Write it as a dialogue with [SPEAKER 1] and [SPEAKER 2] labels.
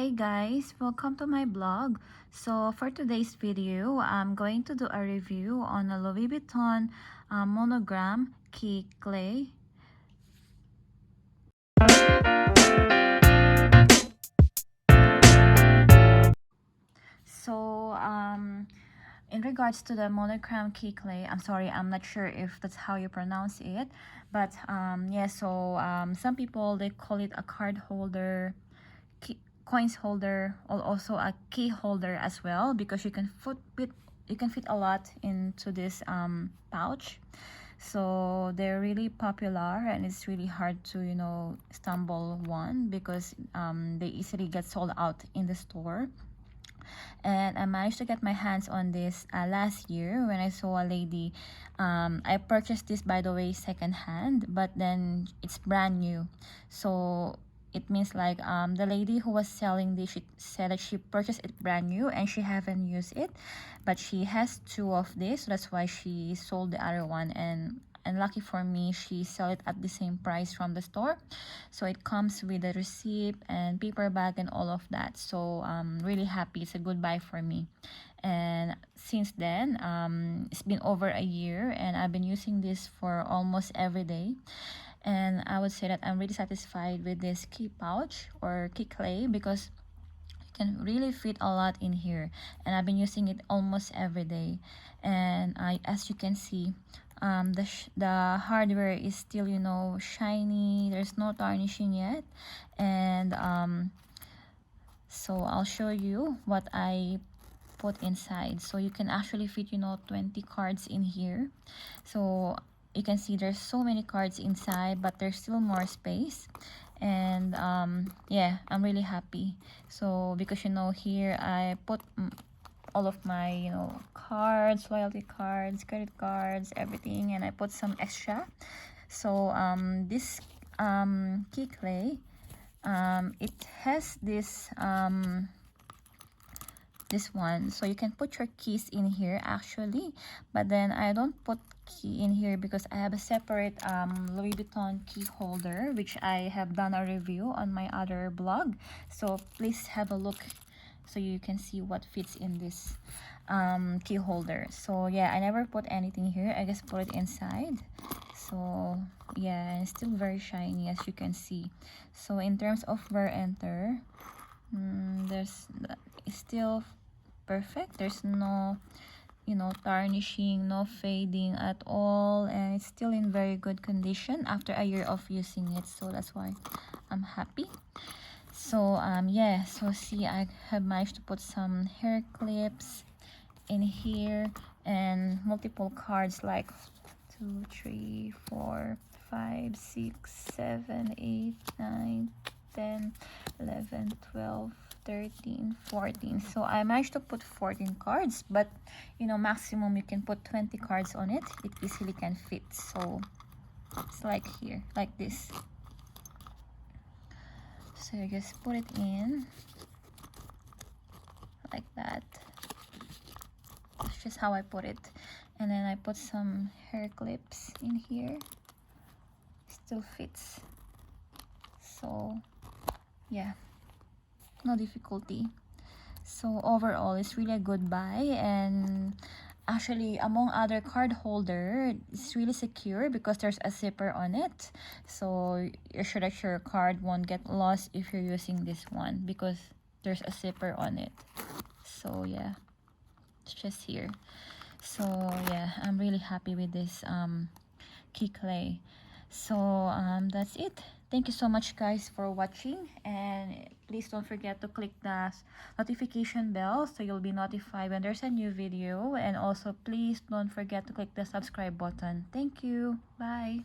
[SPEAKER 1] Hi guys, welcome to my blog. So for today's video, I'm going to do a review on a Louis Vuitton monogram key clay. So in regards to the monogram key clay, I'm sorry, I'm not sure if that's how you pronounce it, but yeah, so some people, they call it a card holder, coins holder, or also a key holder as well, because you can fit a lot into this pouch. So they're really popular, and it's really hard to stumble one, because they easily get sold out in the store. And I managed to get my hands on this last year when I saw a lady. I purchased this, by the way, second hand, but then it's brand new. So it means like the lady who was selling this, she said that she purchased it brand new and she haven't used it, but she has two of this, so that's why she sold the other one. And lucky for me, she sell it at the same price from the store. So it comes with a receipt and paper bag and all of that. So I'm really happy. It's a good buy for me. And since then, it's been over a year, and I've been using this for almost every day. And I would say that I'm really satisfied with this key pouch or key clay, because you can really fit a lot in here, and I've been using it almost every day. And as you can see, the hardware is still shiny. There's no tarnishing yet. And so I'll show you what I put inside. So you can actually fit 20 cards in here. So you can see there's so many cards inside, but there's still more space. And yeah, I'm really happy. So because here I put all of my cards, loyalty cards, credit cards, everything, and I put some extra. So this key clay, it has this one, so you can put your keys in here actually, but then I don't put key in here because I have a separate Louis Vuitton key holder, which I have done a review on my other blog. So please have a look so you can see what fits in this key holder. So yeah, I never put anything here, I just put it inside. So yeah, and it's still very shiny, as you can see. So in terms of wear and tear, it's still perfect. There's no tarnishing, no fading at all, and it's still in very good condition after a year of using it. So that's why I'm happy. So yeah, so see, I have managed to put some hair clips in here, and multiple cards like 2, 3, 4, 5, 6, 7, 8, 9, 10, 11, 12, 13, 14. So I managed to put 14 cards, but maximum you can put 20 cards on it. It easily can fit. So it's like here, like this. So you just put it in like that. That's just how I put it. And then I put some hair clips in here. Still fits. So yeah, no difficulty. So overall, it's really a good buy. And actually, among other card holder, it's really secure because there's a zipper on it. So you're sure that your card won't get lost if you're using this one, because there's a zipper on it. So yeah, it's just here. So yeah, I'm really happy with this key clay. So that's it. Thank you so much guys for watching, and please don't forget to click the notification bell so you'll be notified when there's a new video. And also please don't forget to click the subscribe button. Thank you. Bye.